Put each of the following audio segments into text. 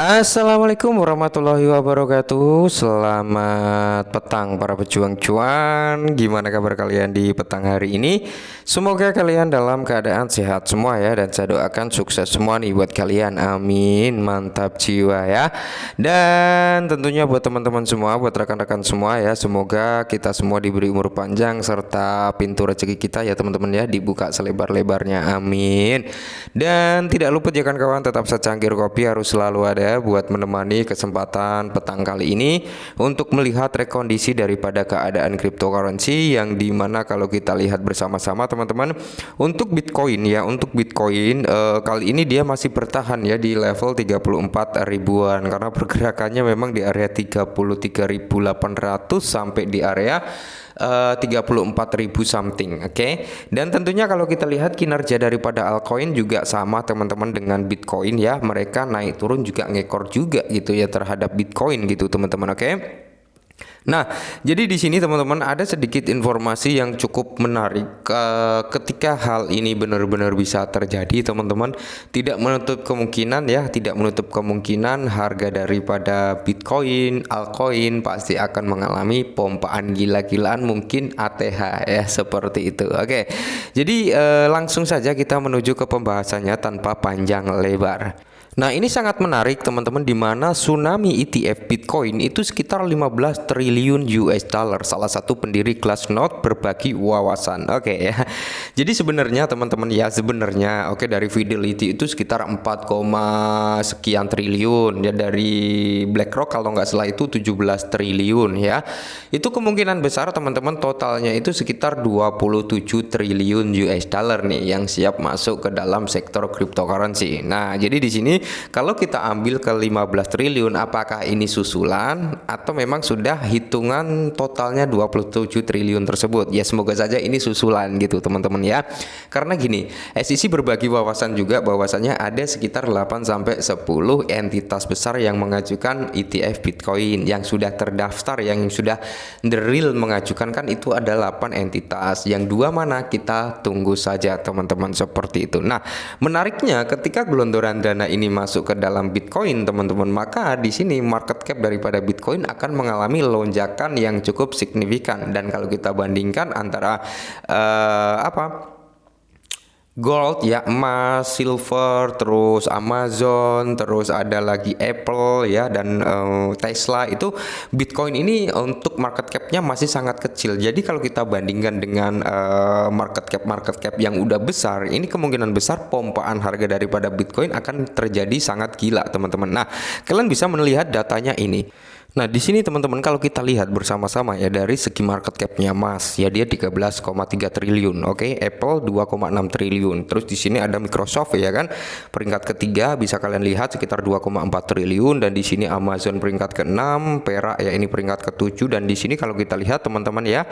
Assalamualaikum warahmatullahi wabarakatuh. Selamat petang para pejuang cuan. Gimana kabar kalian di petang hari ini? Semoga kalian dalam keadaan sehat semua ya. Dan saya doakan sukses semua nih buat kalian. Amin. Mantap jiwa ya. Dan tentunya buat teman-teman semua, buat rekan-rekan semua ya, semoga kita semua diberi umur panjang serta pintu rezeki kita ya teman-teman ya dibuka selebar-lebarnya. Amin. Dan tidak lupa ya kawan-kawan, tetap secangkir kopi harus selalu ada buat menemani kesempatan petang kali ini untuk melihat rekondisi daripada keadaan cryptocurrency, yang dimana kalau kita lihat bersama-sama teman-teman, untuk Bitcoin ya, untuk Bitcoin kali ini dia masih bertahan ya di level 34 ribuan karena pergerakannya memang di area 33.800 sampai di area 34.000 something, oke. Dan tentunya kalau kita lihat kinerja daripada altcoin juga sama teman-teman dengan Bitcoin ya, mereka naik turun juga ngekor juga gitu ya terhadap Bitcoin gitu teman-teman, oke. Nah, jadi di sini teman-teman ada sedikit informasi yang cukup menarik. Ketika hal ini benar-benar bisa terjadi, teman-teman, tidak menutup kemungkinan ya, tidak menutup kemungkinan harga daripada Bitcoin, altcoin pasti akan mengalami pompaan gila-gilaan, mungkin ATH ya, seperti itu. Oke. Jadi langsung saja kita menuju ke pembahasannya tanpa panjang lebar. Nah, ini sangat menarik teman-teman, di mana tsunami ETF Bitcoin itu sekitar 15 triliun US dollar. Salah satu pendiri Glassnode berbagi wawasan. Oke ya. Jadi sebenarnya teman-teman ya, sebenarnya oke, dari Fidelity itu sekitar 4, sekian triliun ya, dari BlackRock kalau nggak salah itu 17 triliun ya. Itu kemungkinan besar teman-teman totalnya itu sekitar 27 triliun US dollar nih yang siap masuk ke dalam sektor cryptocurrency. Nah, jadi di sini kalau kita ambil ke 15 triliun, apakah ini susulan atau memang sudah hitungan totalnya 27 triliun tersebut? Ya semoga saja ini susulan gitu teman-teman ya. Karena gini, SEC berbagi wawasan juga bahwasannya ada sekitar 8 sampai 10 entitas besar yang mengajukan ETF Bitcoin yang sudah terdaftar, yang sudah the real mengajukan kan itu ada 8 entitas. Yang dua mana kita tunggu saja teman-teman, seperti itu. Nah, menariknya ketika gelondoran dana ini masuk ke dalam Bitcoin teman-teman, maka di sini market cap daripada Bitcoin akan mengalami lonjakan yang cukup signifikan. Dan kalau kita bandingkan antara gold ya, emas, silver, terus Amazon, terus ada lagi Apple ya, dan Tesla, itu Bitcoin ini untuk market capnya masih sangat kecil. Jadi kalau kita bandingkan dengan market cap yang udah besar, ini kemungkinan besar pompaan harga daripada Bitcoin akan terjadi sangat gila teman-teman. Nah, kalian bisa melihat datanya ini. Nah, di sini teman-teman kalau kita lihat bersama-sama ya, dari segi market capnya Mas ya, dia 13,3 triliun, oke. Apple 2,6 triliun. Terus di sini ada Microsoft ya kan, peringkat ketiga bisa kalian lihat sekitar 2,4 triliun, dan di sini Amazon peringkat ke-6, Perak ya ini peringkat ke-7, dan di sini kalau kita lihat teman-teman ya,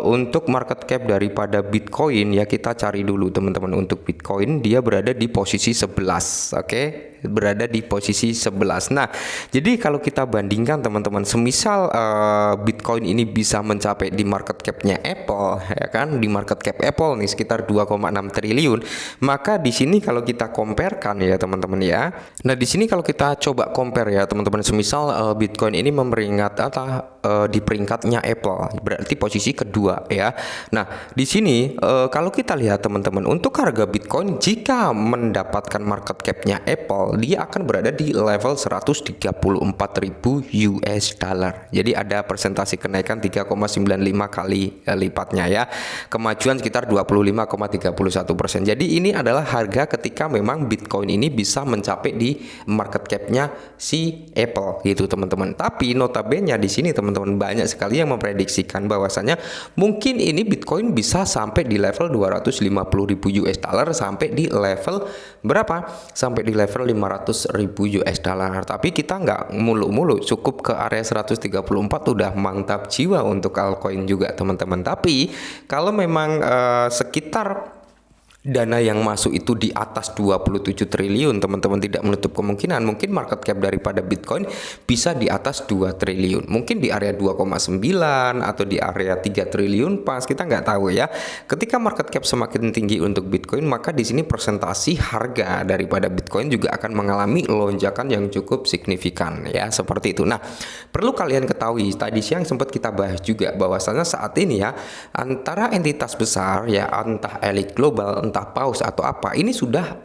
untuk market cap daripada Bitcoin ya, kita cari dulu teman-teman. Untuk Bitcoin dia berada di posisi 11, oke. Berada di posisi 11. Nah, jadi kalau kita bandingkan teman-teman, semisal Bitcoin ini bisa mencapai di market capnya Apple ya kan, di market cap Apple nih sekitar 2,6 triliun, maka di sini kalau kita comparekan ya teman-teman ya. Nah, di sini kalau kita coba compare ya teman-teman, semisal Bitcoin ini memperingkat di peringkatnya Apple, berarti posisi kedua ya. Nah, di sini kalau kita lihat teman-teman, untuk harga Bitcoin jika mendapatkan market capnya Apple, dia akan berada di level 134.000 US dollar. Jadi ada persentase kenaikan 3,95 kali lipatnya ya. Kemajuan sekitar 25,31%. Jadi ini adalah harga ketika memang Bitcoin ini bisa mencapai di market capnya si Apple gitu teman-teman. Tapi notabene di sini teman-teman banyak sekali yang memprediksikan bahwasanya mungkin ini Bitcoin bisa sampai di level 250.000 US dollar, sampai di level berapa? Sampai di level 500.000 US dollar. Tapi kita nggak mulu-mulu, cukup ke area 134 udah mantap jiwa untuk altcoin juga teman-teman. Tapi kalau memang sekitar dana yang masuk itu di atas 27 triliun, teman-teman tidak menutup kemungkinan mungkin market cap daripada Bitcoin bisa di atas 2 triliun, mungkin di area 2,9 atau di area 3 triliun pas, kita nggak tahu ya. Ketika market cap semakin tinggi untuk Bitcoin, maka di sini presentasi harga daripada Bitcoin juga akan mengalami lonjakan yang cukup signifikan ya, seperti itu. Nah, perlu kalian ketahui, tadi siang sempat kita bahas juga bahwasanya saat ini ya, antara entitas besar ya, entah elit global, entah paus atau apa, ini sudah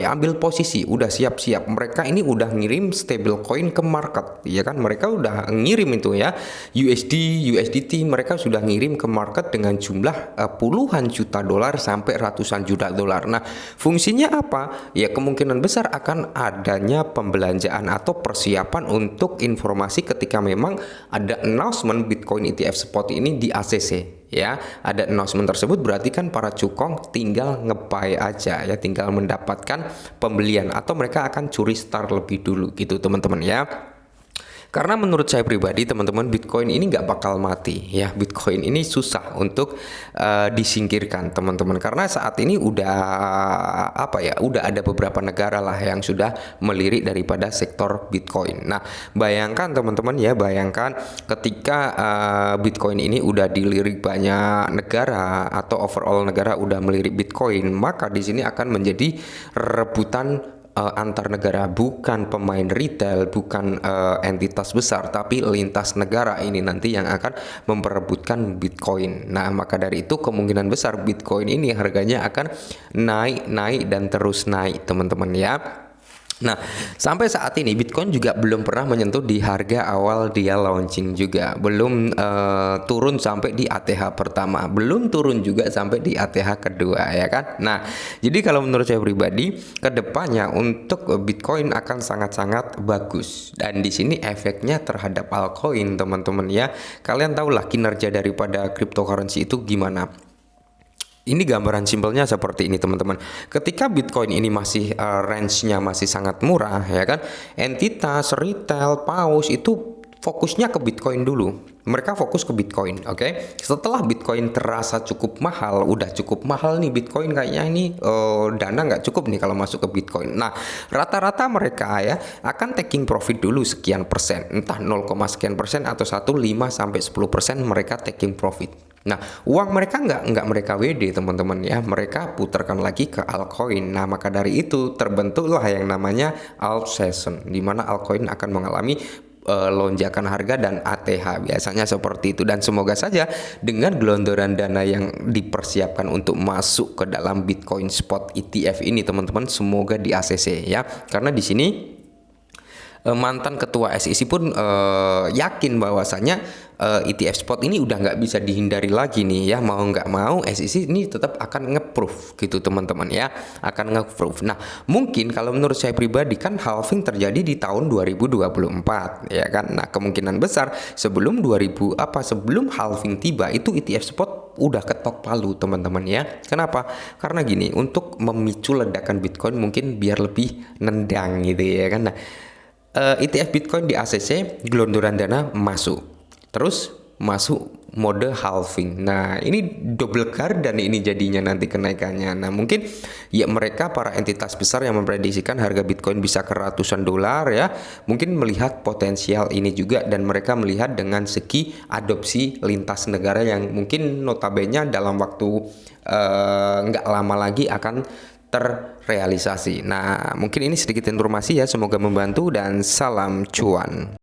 ambil posisi, udah siap-siap. Mereka ini udah ngirim stablecoin ke market, ya kan? Mereka udah ngirim itu ya, USD, USDT, mereka sudah ngirim ke market dengan jumlah puluhan juta dolar sampai ratusan juta dolar. Nah, fungsinya apa? Ya kemungkinan besar akan adanya pembelanjaan atau persiapan untuk informasi ketika memang ada announcement Bitcoin ETF spot ini di ACC. Ya, ada announcement tersebut berarti kan para cukong tinggal nge-buy aja ya, tinggal mendapatkan pembelian atau mereka akan curi start lebih dulu gitu teman-teman ya. Karena menurut saya pribadi teman-teman, Bitcoin ini nggak bakal mati ya. Bitcoin ini susah untuk disingkirkan teman-teman, karena saat ini udah udah ada beberapa negara lah yang sudah melirik daripada sektor Bitcoin. Nah, bayangkan teman-teman ya, bayangkan ketika Bitcoin ini udah dilirik banyak negara atau overall negara udah melirik Bitcoin, maka di sini akan menjadi rebutan antar negara, bukan pemain retail, bukan entitas besar, tapi lintas negara ini nanti yang akan memperebutkan Bitcoin. Nah, maka dari itu kemungkinan besar Bitcoin ini harganya akan naik dan terus naik teman-teman ya. Nah, sampai saat ini Bitcoin juga belum pernah menyentuh di harga awal dia launching juga, belum turun sampai di ATH pertama, belum turun juga sampai di ATH kedua ya kan. Nah, jadi kalau menurut saya pribadi, kedepannya untuk Bitcoin akan sangat-sangat bagus, dan di sini efeknya terhadap altcoin teman-teman ya. Kalian tahulah kinerja daripada cryptocurrency itu gimana. Ini gambaran simpelnya seperti ini teman-teman. Ketika Bitcoin ini masih range-nya masih sangat murah ya kan, entitas retail, paus itu fokusnya ke Bitcoin dulu. Mereka fokus ke Bitcoin, oke? Setelah Bitcoin terasa cukup mahal, udah cukup mahal nih Bitcoin, kayaknya ini dana nggak cukup nih kalau masuk ke Bitcoin. Nah, rata-rata mereka ya akan taking profit dulu sekian persen, entah 0, sekian persen atau 1,5 sampai 10% mereka taking profit. Nah, uang mereka nggak mereka WD teman-teman ya, mereka putarkan lagi ke altcoin. Nah, maka dari itu terbentuklah yang namanya alt season, di mana altcoin akan mengalami lonjakan harga dan ATH biasanya seperti itu. Dan semoga saja dengan gelondoran dana yang dipersiapkan untuk masuk ke dalam Bitcoin spot ETF ini teman-teman, semoga di ACC ya, karena di sini mantan ketua SEC pun yakin bahwasanya ETF spot ini udah nggak bisa dihindari lagi nih ya, mau nggak mau SEC ini tetap akan nge-proof gitu teman-teman ya, akan nge-proof. Nah, mungkin kalau menurut saya pribadi kan halving terjadi di tahun 2024 ya kan. Nah, kemungkinan besar sebelum sebelum halving tiba itu ETF spot udah ketok palu teman-teman ya. Kenapa? Karena gini, untuk memicu ledakan Bitcoin mungkin biar lebih nendang gitu ya kan. Nah, ETF Bitcoin di ACC gelondoran dana masuk, terus masuk mode halving. Nah, ini double gardan ini jadinya nanti kenaikannya. Nah, mungkin ya mereka para entitas besar yang memprediksikan harga Bitcoin bisa ke ratusan dolar ya, mungkin melihat potensial ini juga, dan mereka melihat dengan segi adopsi lintas negara yang mungkin notabene dalam waktu nggak lama lagi akan terrealisasi. Nah, mungkin ini sedikit informasi ya, semoga membantu dan salam cuan.